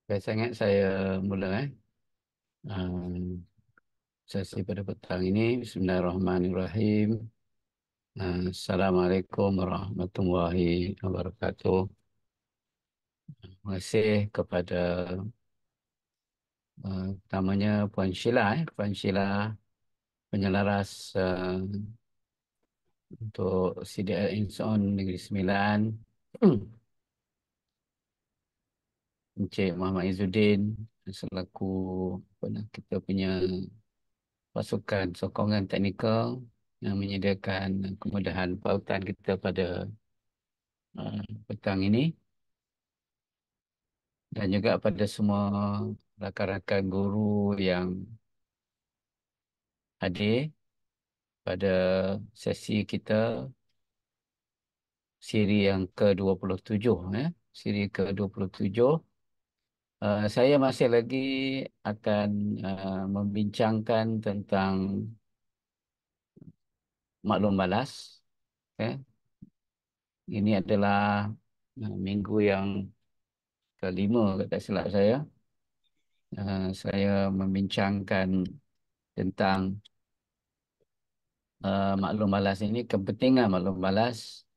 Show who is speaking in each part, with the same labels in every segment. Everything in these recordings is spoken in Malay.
Speaker 1: Saya ingat saya mula um, sesi pada petang ini. Bismillahirrahmanirrahim. Assalamualaikum warahmatullahi wabarakatuh. Terima kasih kepada utamanya Puan Sheila, Puan Sheila penyelaras untuk CDL Inson Negeri Sembilan, Encik Muhammad Izzuddin selaku kita punya pasukan sokongan teknikal yang menyediakan kemudahan pautan kita pada petang ini, dan juga pada semua rakan-rakan guru yang hadir pada sesi kita siri yang ke-27 siri ke-27. Saya masih lagi akan membincangkan tentang maklum balas. Ini adalah minggu yang kelima kata silap saya. Saya membincangkan tentang maklum balas ini, kepentingan maklum balas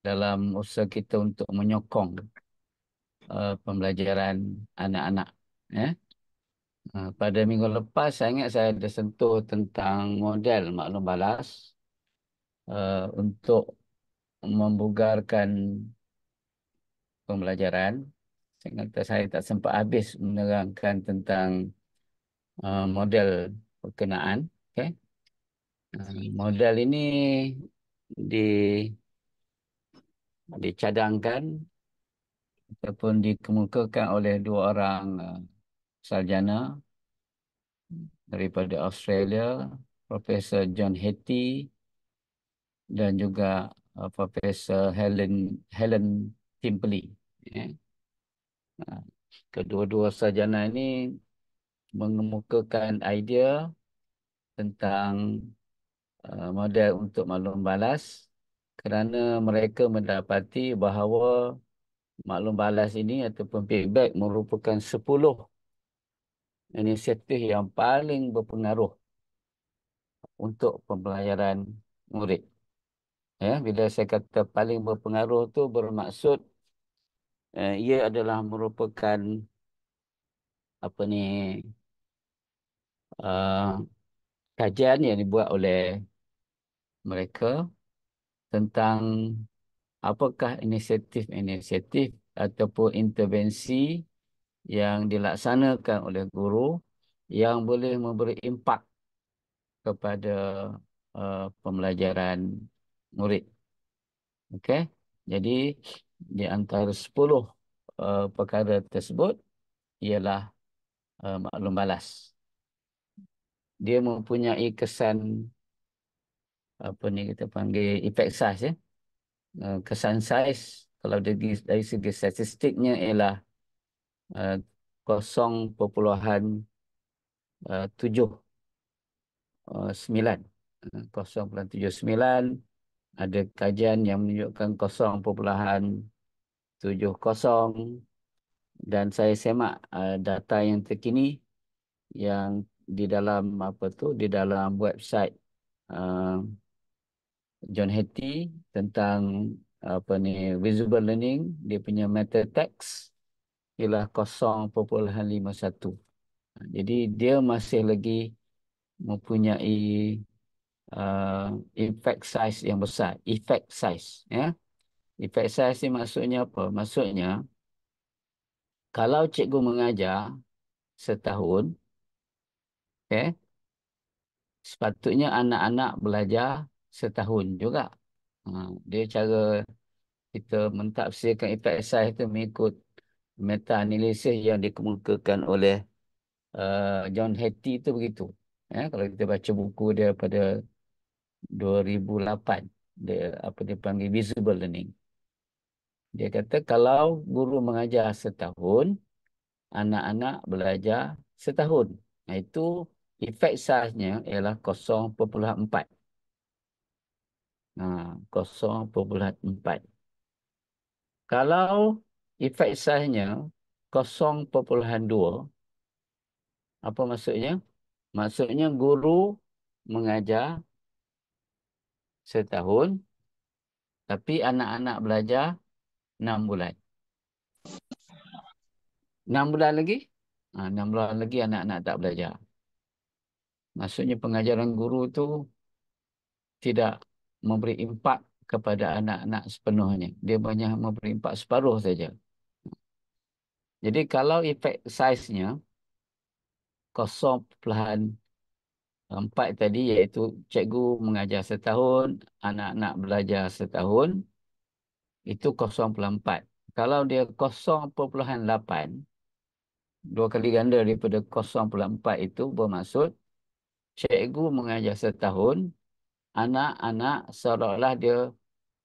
Speaker 1: dalam usaha kita untuk menyokong pembelajaran anak-anak. Ya. Pada minggu lepas saya ingat saya ada sentuh tentang model maklum balas untuk membugarkan pembelajaran. Saya kata saya tak sempat habis menerangkan tentang model berkenaan. Okay. Model ini di dicadangkan ataupun dikemukakan oleh dua orang sarjana daripada Australia, Profesor John Hattie dan juga Profesor Helen Timperley. Kedua-dua sarjana ini mengemukakan idea tentang model untuk maklum balas kerana mereka mendapati bahawa maklum balas ini ataupun feedback merupakan 10 inisiatif yang paling berpengaruh untuk pembelajaran murid. Ya, bila saya kata paling berpengaruh tu bermaksud ia adalah merupakan apa ni uh, kajian yang dibuat oleh mereka tentang apakah inisiatif-inisiatif ataupun intervensi yang dilaksanakan oleh guru yang boleh memberi impak kepada pembelajaran murid. Okey. Jadi di antara 10 perkara tersebut ialah maklum balas. Dia mempunyai kesan apa ni kita panggil efek saiz ya. Kesan saiz kalau dari segi statistiknya ialah uh, 0.79. 0.79. Ada kajian yang menunjukkan 0.70, dan saya semak data yang terkini yang di dalam di dalam website uh, John Hattie tentang visible learning. Dia punya meta text ialah 0.51. Jadi dia masih lagi mempunyai effect size yang besar. Effect size, ya. Effect size ni maksudnya apa? Maksudnya kalau cikgu mengajar setahun, sepatutnya anak-anak belajar setahun juga. Dia cara kita mentafsirkan effect size itu mengikut meta-analisis yang dikemukakan oleh John Hattie itu begitu. Kalau kita baca buku dia pada 2008, dia dia panggil visible learning. Dia kata kalau guru mengajar setahun, anak-anak belajar setahun. Itu efek size-nya ialah 0.4. 0.4. Kalau efek size-nya 0,2. Apa maksudnya? Maksudnya guru mengajar setahun, tapi anak-anak belajar 6 bulan. 6 bulan lagi? 6 bulan lagi anak-anak tak belajar. Maksudnya pengajaran guru itu tidak memberi impak kepada anak-anak sepenuhnya. Dia banyak memberi impak separuh saja. Jadi kalau efek saiznya 0,4 tadi, iaitu cikgu mengajar setahun, anak-anak belajar setahun, itu 0,4. Kalau dia 0,8, dua kali ganda daripada 0,4 itu bermaksud cikgu mengajar setahun, anak-anak seolah-olah dia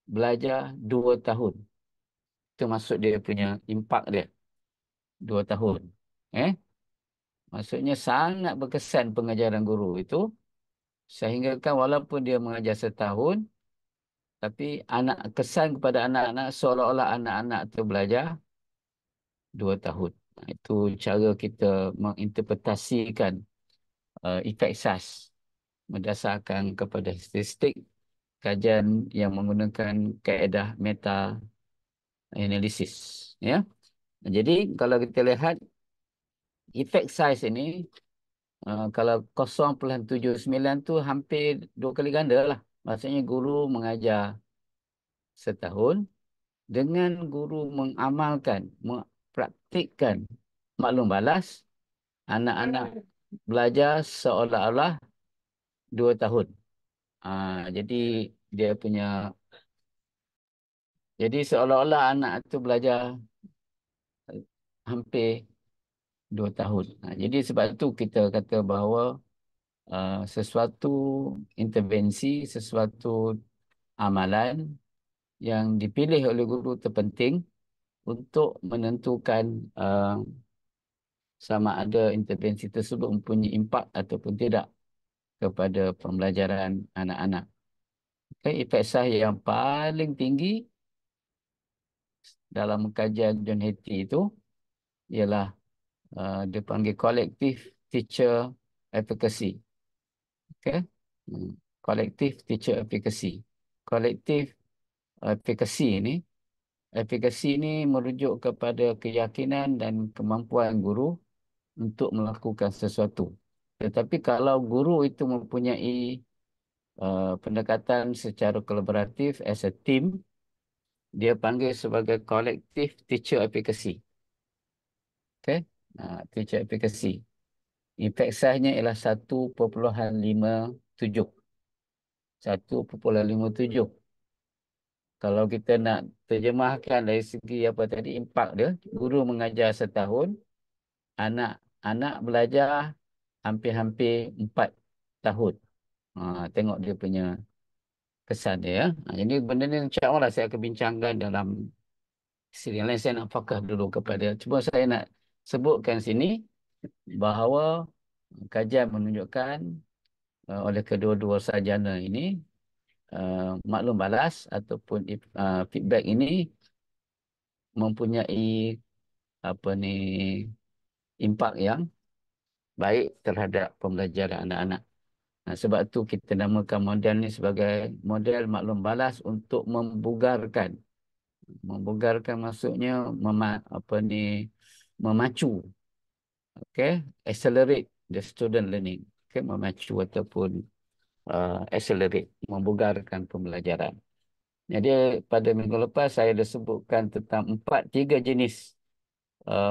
Speaker 1: belajar 2 tahun. Itu maksud dia punya impak dia, 2 tahun. Maksudnya sangat berkesan pengajaran guru itu, sehingga kan walaupun dia mengajar setahun, tapi kesan kepada anak-anak seolah-olah anak-anak itu belajar 2 tahun. Itu cara kita menginterpretasikan efek SAS berdasarkan kepada statistik kajian yang menggunakan kaedah meta analisis. Ya. Jadi kalau kita lihat efek saiz ini, kalau 0,79 tu hampir 2 kali ganda lah. Maksudnya guru mengajar setahun dengan guru mengamalkan, mempraktikkan maklum balas, anak-anak belajar seolah-olah 2 tahun. Jadi dia punya, jadi seolah-olah anak itu belajar hampir 2 tahun. Jadi sebab itu kita kata bahawa sesuatu intervensi, sesuatu amalan yang dipilih oleh guru terpenting untuk menentukan sama ada intervensi tersebut mempunyai impak ataupun tidak kepada pembelajaran anak-anak. Okay, efek sah yang paling tinggi dalam kajian John Hattie itu ialah dia panggil collective teacher efficacy. Okay? Collective teacher efficacy. Collective efficacy ini merujuk kepada keyakinan dan kemampuan guru untuk melakukan sesuatu. Tetapi kalau guru itu mempunyai pendekatan secara kolaboratif as a team, dia panggil sebagai collective teacher efficacy. Okay? Teacher efficacy. Efek sahnya ialah 1,57. 1,57. Kalau kita nak terjemahkan dari segi apa tadi, impak dia, guru mengajar setahun, anak-anak belajar hampir-hampir 4 tahun. Tengok dia punya kesan dia. Jadi benda ni insya-Allah saya akan bincangkan dalam siri yang lain. Saya nak fokus dulu kepada, cuma saya nak sebutkan sini bahawa kajian menunjukkan oleh kedua-dua sarjana ini, maklum balas ataupun feedback ini mempunyai apa ni, impak yang baik terhadap pembelajaran anak-anak. Sebab tu kita namakan model ni sebagai model maklum balas untuk membugarkan. Membugarkan maksudnya memacu. Okay? Accelerate the student learning. Okay? Memacu ataupun accelerate, membugarkan pembelajaran. Jadi pada minggu lepas saya dah sebutkan tentang 3 jenis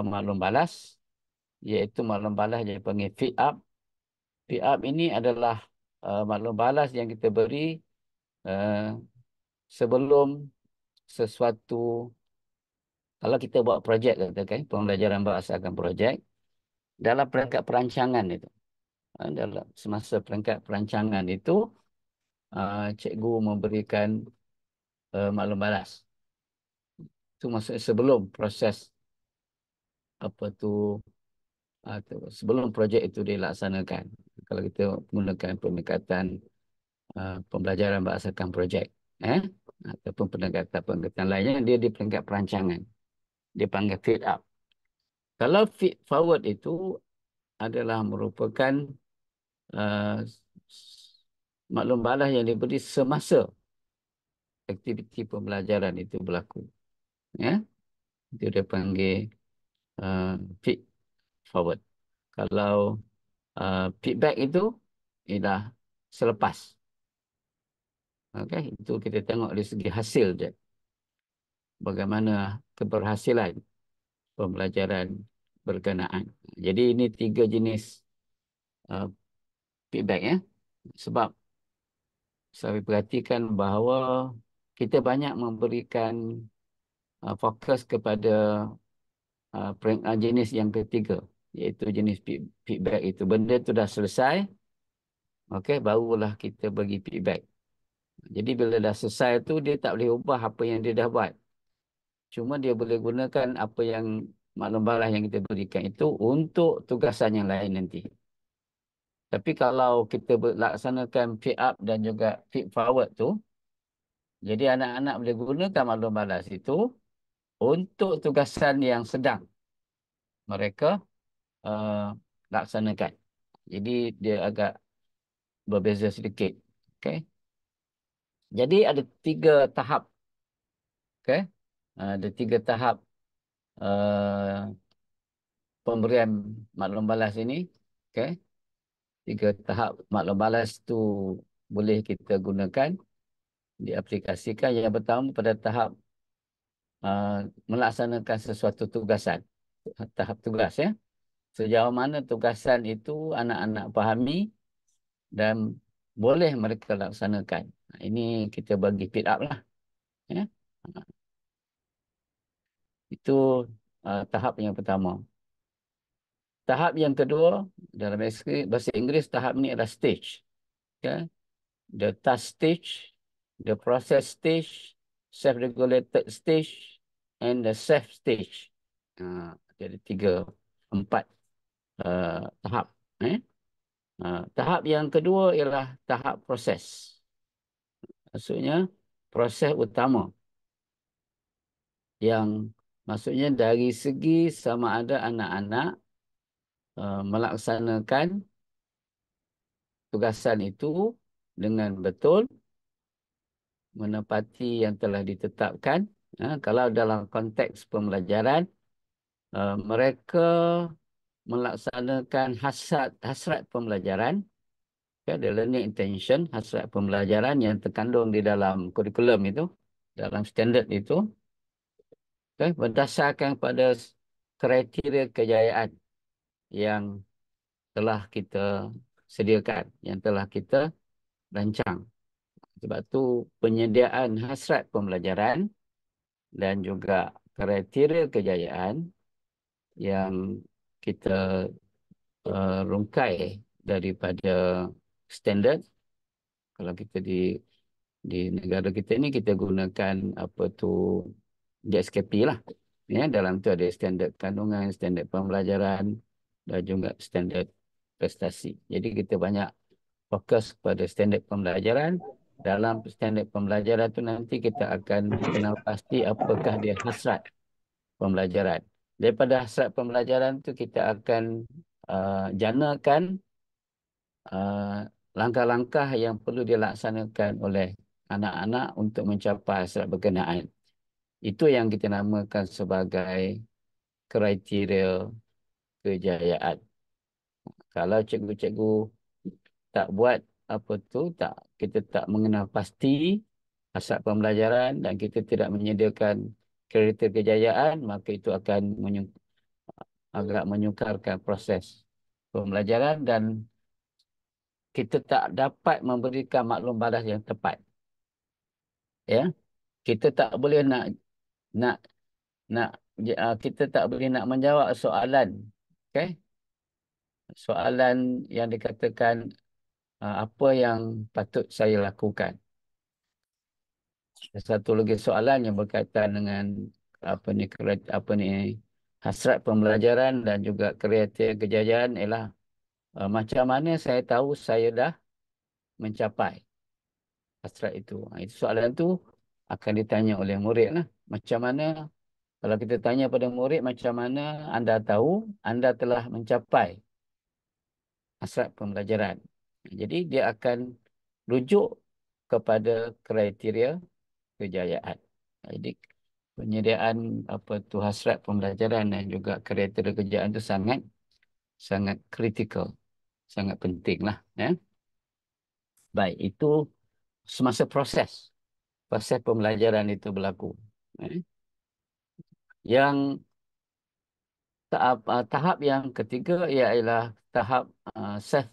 Speaker 1: maklum balas, iaitu maklum balas yang panggil feed up. Feed up ini adalah maklum balas yang kita beri sebelum sesuatu. Kalau kita buat projek, katakan pembelajaran berdasarkan projek, dalam peringkat perancangan itu, dalam semasa peringkat perancangan itu, cikgu memberikan maklum balas. Itu maksudnya sebelum proses apa tu, sebelum projek itu dilaksanakan. Kalau kita menggunakan pendekatan pembelajaran berdasarkan projek, ataupun pendekatan lainnya, dia di peringkat perancangan. Dia panggil feed up. Kalau feed forward itu adalah merupakan uh, maklum balas yang diberi semasa aktiviti pembelajaran itu berlaku. Ya, itu dia panggil uh, feed forward. Kalau feedback itu ialah selepas. Okey, itu kita tengok dari segi hasil dia. Bagaimana keberhasilan pembelajaran berkenaan. Jadi ini 3 jenis uh, feedback ya. Sebab saya perhatikan bahawa kita banyak memberikan fokus kepada jenis yang ketiga, iaitu jenis feedback itu. Benda itu dah selesai, okey, barulah kita bagi feedback. Jadi bila dah selesai tu dia tak boleh ubah apa yang dia dah buat. Cuma dia boleh gunakan apa yang maklum balas yang kita berikan itu untuk tugasan yang lain nanti. Tapi kalau kita laksanakan feed up dan juga feed forward tu, jadi anak-anak boleh gunakan maklum balas itu untuk tugasan yang sedang mereka uh, laksanakan. Jadi dia agak berbeza sedikit. Okay? Jadi ada 3 tahap. Okay? Ada 3 tahap uh, pemberian maklum balas ini. Okay? 3 tahap maklum balas tu boleh kita gunakan, diaplikasikan. Yang pertama pada tahap melaksanakan sesuatu tugasan. Tahap tugas ya. Sejauh mana tugasan itu anak-anak fahami dan boleh mereka laksanakan. Ini kita bagi feed up lah. Ya. Itu tahap yang pertama. Tahap yang kedua, dalam bahasa Inggeris, tahap ini adalah stage. Okay? The task stage, the process stage, self-regulated stage, and the safe stage. Jadi 3, 4 tahap. Tahap yang kedua ialah tahap proses. Maksudnya proses utama. Yang maksudnya dari segi sama ada anak-anak melaksanakan tugasan itu dengan betul, menepati yang telah ditetapkan. Kalau dalam konteks pembelajaran, mereka melaksanakan hasrat pembelajaran, the learning intention, hasrat pembelajaran yang terkandung di dalam kurikulum itu, dalam standard itu, berdasarkan pada kriteria kejayaan yang telah kita sediakan, yang telah kita rancang. Sebab tu penyediaan hasrat pembelajaran dan juga kriteria kejayaan yang kita rungkai daripada standard. Kalau kita di negara kita ni kita gunakan apa tu JSKP lah. Ya, dalam tu ada standard kandungan, standard pembelajaran dan juga standard prestasi. Jadi kita banyak fokus pada standard pembelajaran. Dalam standard pembelajaran tu nanti kita akan kenal pasti apakah dia hasrat pembelajaran. Daripada hasrat pembelajaran tu kita akan janakan langkah-langkah yang perlu dilaksanakan oleh anak-anak untuk mencapai hasrat berkenaan. Itu yang kita namakan sebagai kriteria kejayaan. Kalau cikgu-cikgu tak buat apa tu, kita tak mengenal pasti hasrat pembelajaran dan kita tidak menyediakan kriteria kejayaan, maka itu akan agak menyukarkan proses pembelajaran dan kita tak dapat memberikan maklum balas yang tepat. Ya, kita tak boleh nak nak kita tak boleh nak menjawab soalan, okey? Soalan yang dikatakan apa yang patut saya lakukan. Satu lagi soalan yang berkaitan dengan apa ni hasrat pembelajaran dan juga kriteria kejayaan ialah macam mana saya tahu saya dah mencapai hasrat itu. Itu soalan tu akan ditanya oleh murid lah. Macam mana Kalau kita tanya pada murid macam mana anda tahu anda telah mencapai hasrat pembelajaran. Jadi dia akan rujuk kepada kriteria kejayaan. Jadi penyediaan apa tu hasrat pembelajaran dan juga kriteria kejayaan itu sangat sangat kritikal, sangat penting lah. Ya. Baik, itu semasa proses pembelajaran itu berlaku. Eh. Yang tahap yang ketiga ialah tahap self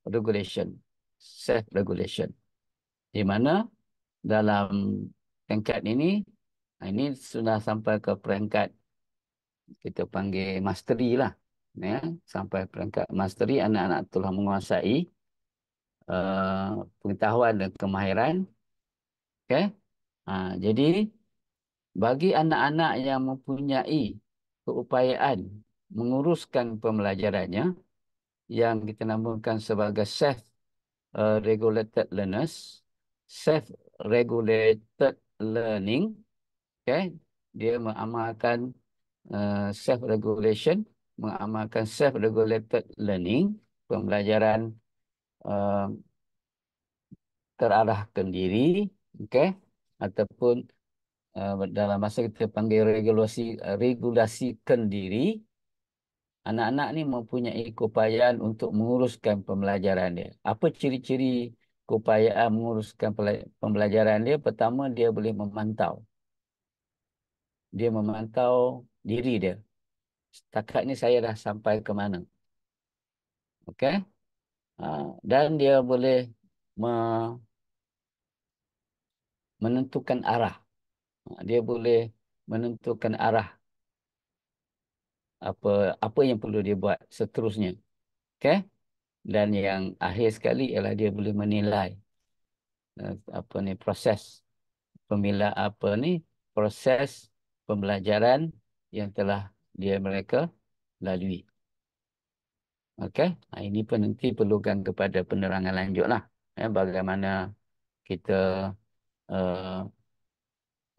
Speaker 1: regulation. Self regulation. Di mana dalam peringkat ini sudah sampai ke peringkat kita panggil mastery lah. Ya, sampai peringkat mastery anak-anak telah menguasai pengetahuan dan kemahiran. Okay? Jadi bagi anak-anak yang mempunyai keupayaan menguruskan pembelajarannya yang kita namakan sebagai self-regulated learners, self-regulated learning, okay? Dia mengamalkan self-regulation, mengamalkan self-regulated learning, pembelajaran uh, terarahkan diri, okay? Ataupun dalam masa kita panggil regulasikan diri, anak-anak ni mempunyai keupayaan untuk menguruskan pembelajaran dia. Apa ciri-ciri keupayaan menguruskan pembelajaran dia? Pertama, dia boleh memantau. Dia memantau diri dia. Setakat ni saya dah sampai ke mana. Okey? Dan dia boleh menentukan arah. Dia boleh menentukan arah apa apa yang perlu dia buat seterusnya. Okey? Dan yang akhir sekali ialah dia boleh menilai apa ni proses pembelajaran yang telah mereka lalui. Okey, ini pun nanti perlukan kepada penerangan lanjut lah. Bagaimana kita uh,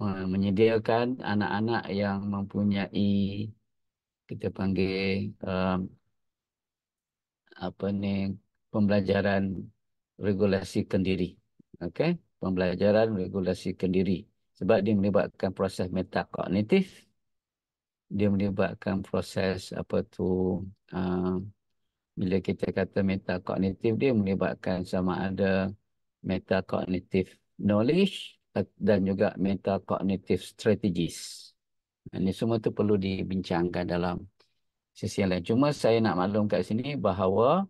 Speaker 1: menyediakan anak-anak yang mempunyai kita panggil apa ni pembelajaran regulasikan diri. Okey, pembelajaran regulasikan diri. Sebab dia melibatkan proses metakognitif, dia melibatkan proses apa tu bila kita kata metakognitif, dia melibatkan sama ada metakognitif knowledge dan juga metakognitif strategies. Ini semua tu perlu dibincangkan dalam sesi yang lain. Cuma saya nak maklum kat sini bahawa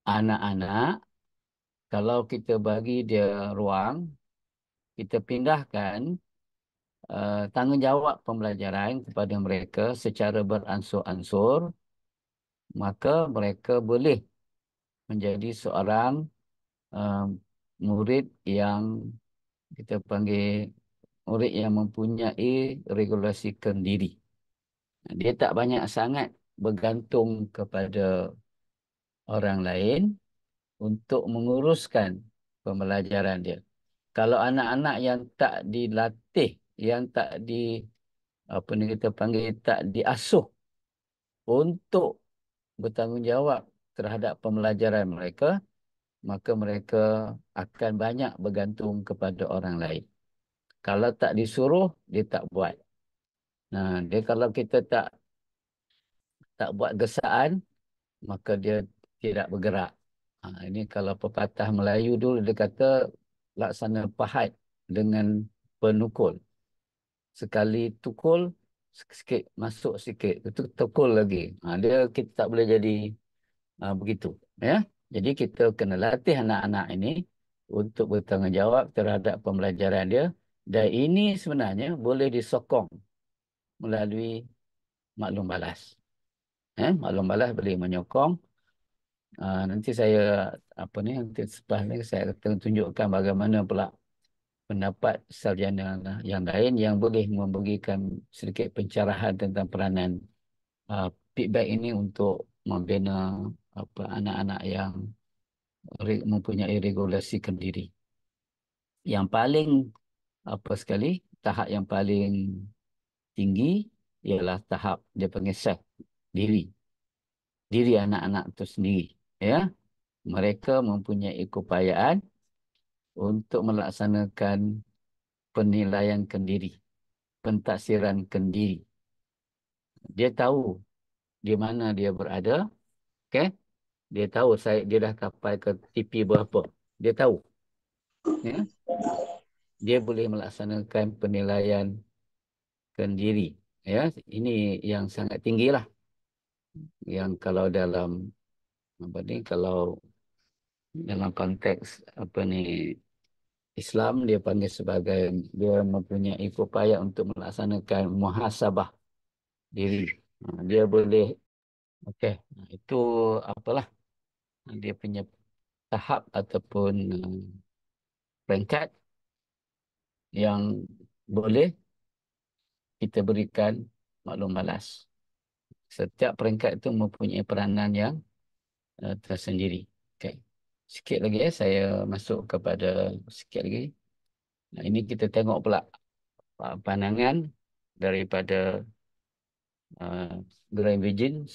Speaker 1: anak-anak, kalau kita bagi dia ruang, kita pindahkan tanggungjawab pembelajaran kepada mereka secara beransur-ansur, maka mereka boleh menjadi seorang uh, murid yang kita panggil murid yang mempunyai regulasikan diri. Dia tak banyak sangat bergantung kepada orang lain untuk menguruskan pembelajaran dia. Kalau anak-anak yang tak dilatih, yang tak apa ni kita panggil tak diasuh untuk bertanggungjawab terhadap pembelajaran mereka, maka mereka akan banyak bergantung kepada orang lain. Kalau tak disuruh, dia tak buat. Nah, dia kalau kita tak buat gesaan, maka dia tidak bergerak. Ini kalau pepatah Melayu dulu dia kata laksana pahat dengan penukul. Sekali tukul, sikit masuk sikit. Itu tukul lagi. Dia kita tak boleh jadi begitu. Ya? Jadi kita kena latih anak-anak ini untuk bertanggungjawab terhadap pembelajaran dia. Dan ini sebenarnya boleh disokong melalui maklum balas. Maklum balas boleh menyokong. Nanti saya nanti selepas ni saya akan tunjukkan bagaimana pula pendapat sarjana yang lain yang boleh memberikan sedikit pencerahan tentang peranan feedback ini untuk membina anak-anak yang mempunyai regulasikan diri. Yang paling tahap yang paling tinggi ialah tahap dia panggil self, diri anak-anak itu sendiri. Ya, mereka mempunyai keupayaan untuk melaksanakan penilaian kendiri, pentaksiran kendiri. Dia tahu di mana dia berada, okey? Dia tahu dia dah capai ke TP berapa. Dia tahu, ya. Dia boleh melaksanakan penilaian kendiri, ya. Ini yang sangat tinggi lah. Yang kalau dalam apa ni, kalau dalam konteks apa ni Islam, dia panggil sebagai dia mempunyai upaya untuk melaksanakan muhasabah diri. Dia boleh, okey, itu apalah dia punya tahap ataupun peringkat yang boleh kita berikan maklum balas. Setiap peringkat itu mempunyai peranan yang tersendiri. Okey. Sikit lagi saya masuk kepada sikit lagi. Nah, ini kita tengok pula pandangan daripada Graham Wiggins.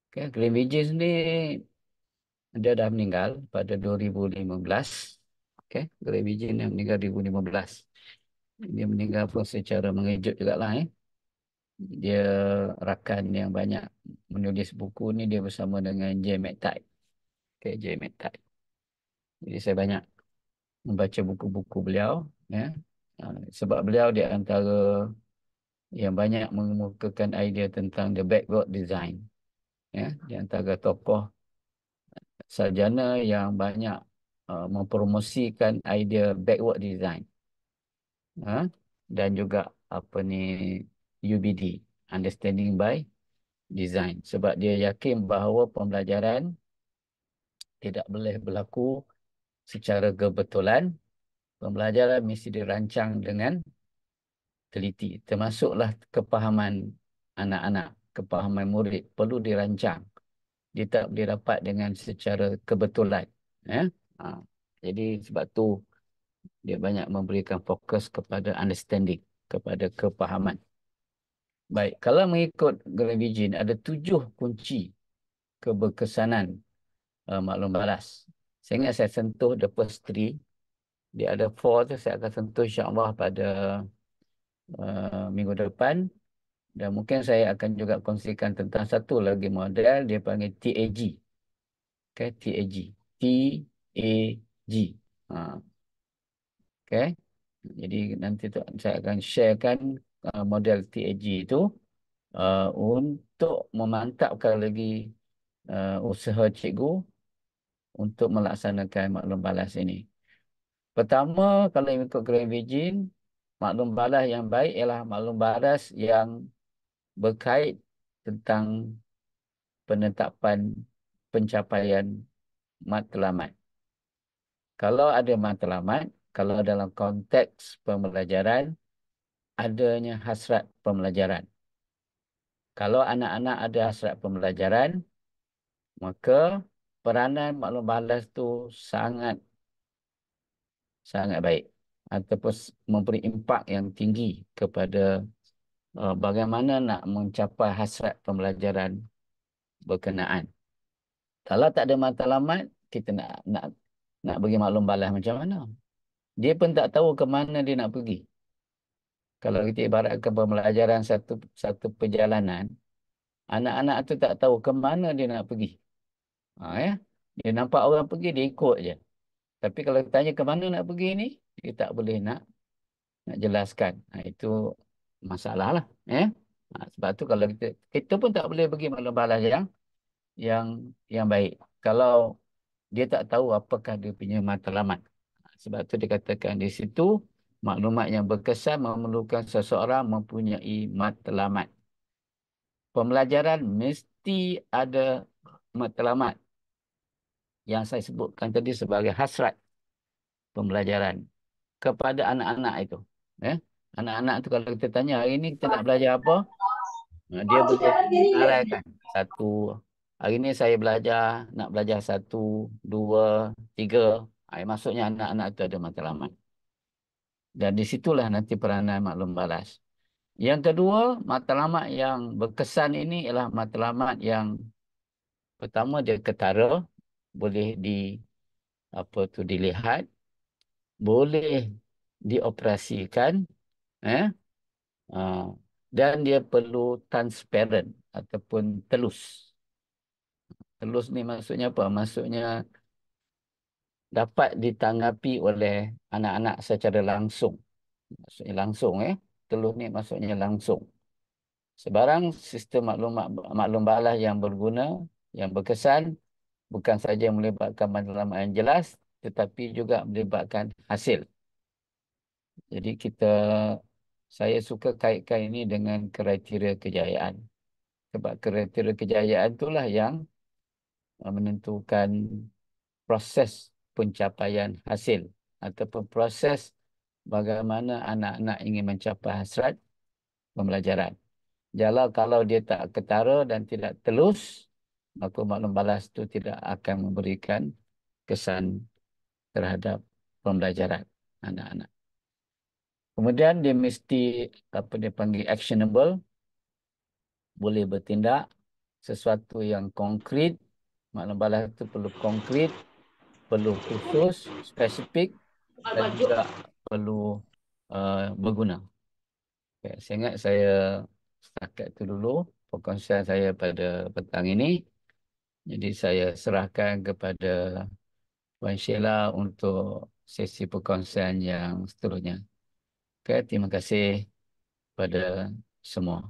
Speaker 1: Okay, Graham Wiggins ni dia dah meninggal pada 2015. Okay, Graham Wiggins yang meninggal 2015. Dia meninggal pun secara mengejut jugalah. Dia rakan yang banyak menulis buku ni, dia bersama dengan J. McTighe. Okay, J. McTighe. Jadi saya banyak membaca buku-buku beliau. Ya. Sebab beliau di antara yang banyak mengemukakan idea tentang the backward design. Ya, di antara tokoh sarjana yang banyak mempromosikan idea backward design. Dan juga apa ni UBD, understanding by design. Sebab dia yakin bahawa pembelajaran tidak boleh berlaku secara kebetulan. Pembelajaran mesti dirancang dengan teliti. Termasuklah kepahaman anak-anak, kepahaman murid perlu dirancang. Dia tak boleh dapat dengan secara kebetulan. Ya? Jadi sebab tu dia banyak memberikan fokus kepada understanding, kepada kepahaman. Baik, kalau mengikut Graham Wiggins, ada 7 kunci keberkesanan maklum balas. Saya ingat saya sentuh the first 3. Dia ada 4 tu saya akan sentuh insya-Allah pada minggu depan. Dan mungkin saya akan juga kongsikan tentang satu lagi model, dia panggil TAG. Okay, TAG. TAG. Okay. Jadi nanti tu saya akan sharekan model TAG itu untuk memantapkan lagi usaha cikgu untuk melaksanakan maklum balas ini. Pertama, kalau ikut Graham Wiggins, maklum balas yang baik ialah maklum balas yang berkait tentang penetapan pencapaian matlamat. Kalau ada matlamat, kalau dalam konteks pembelajaran, adanya hasrat pembelajaran. Kalau anak-anak ada hasrat pembelajaran, maka peranan maklum balas itu sangat baik ataupun memberi impak yang tinggi kepada bagaimana nak mencapai hasrat pembelajaran berkenaan. Kalau tak ada matlamat, kita nak bagi maklum balas macam mana? Dia pun tak tahu ke mana dia nak pergi. Kalau kita ibaratkan pembelajaran satu perjalanan, anak-anak tu tak tahu ke mana dia nak pergi. Ya? Dia nampak orang pergi, dia ikut je. Tapi kalau tanya ke mana nak pergi ni, dia tak boleh nak jelaskan. Itu masalah lah. Sebab tu kalau kita pun tak boleh bagi maklum balas yang baik. Kalau dia tak tahu apakah dia punya matlamat. Sebab tu dikatakan di situ, maklumat yang berkesan memerlukan seseorang mempunyai matlamat. Pembelajaran mesti ada matlamat yang saya sebutkan tadi sebagai hasrat pembelajaran kepada anak-anak itu. Anak-anak itu kalau kita tanya, hari ini kita nak belajar apa? Dia boleh arahkan. Satu, hari ini saya nak belajar 1, 2, 3. Maksudnya anak-anak itu ada matlamat. Dan disitulah nanti peranan maklum balas. Yang kedua, matlamat yang berkesan ini ialah matlamat yang pertama dia ketara, boleh apa tu dilihat, boleh dioperasikan, eh, ah, dan dia perlu transparent ataupun telus. Telus ni maksudnya apa? Maksudnya dapat ditanggapi oleh anak-anak secara langsung. Maksudnya langsung, telus ni maksudnya langsung. Sebarang sistem maklum balas yang berguna, yang berkesan, bukan saja melibatkan matlamat yang jelas, tetapi juga melibatkan hasil. Jadi saya suka kaitkan ini dengan kriteria kejayaan. Sebab kriteria kejayaan itulah yang menentukan proses pencapaian hasil ataupun proses bagaimana anak-anak ingin mencapai hasrat pembelajaran. Kalau dia tak ketara dan tidak telus, maka maklum balas itu tidak akan memberikan kesan terhadap pembelajaran anak-anak. Kemudian dia mesti apa dia panggil actionable, boleh bertindak, sesuatu yang konkret. Maklum balas itu perlu konkret, perlu khusus, spesifik dan juga perlu berguna. Okay, saya ingat saya setakat itu dulu perkongsian saya pada petang ini. Jadi saya serahkan kepada Puan Sheila untuk sesi perkongsian yang seterusnya. Okay, terima kasih pada semua.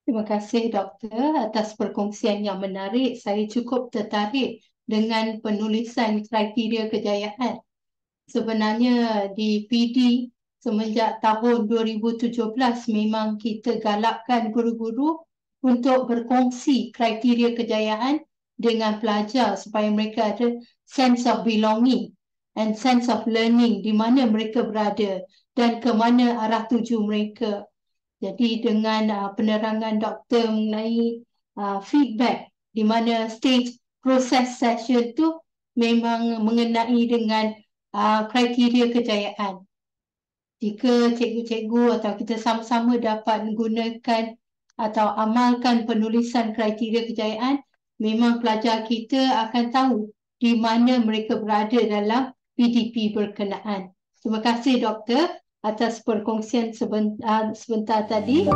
Speaker 2: Terima kasih doktor atas perkongsian yang menarik. Saya cukup tertarik dengan penulisan kriteria kejayaan. Sebenarnya di PD semenjak tahun 2017 memang kita galakkan guru-guru untuk berkongsi kriteria kejayaan dengan pelajar supaya mereka ada sense of belonging and sense of learning di mana mereka berada dan ke mana arah tuju mereka. Jadi dengan penerangan doktor mengenai feedback di mana stage proses session tu memang mengenai dengan kriteria kejayaan. Jika cikgu-cikgu atau kita sama-sama dapat menggunakan atau amalkan penulisan kriteria kejayaan, memang pelajar kita akan tahu di mana mereka berada dalam PDP berkenaan. Terima kasih doktor atas perkongsian sebentar tadi.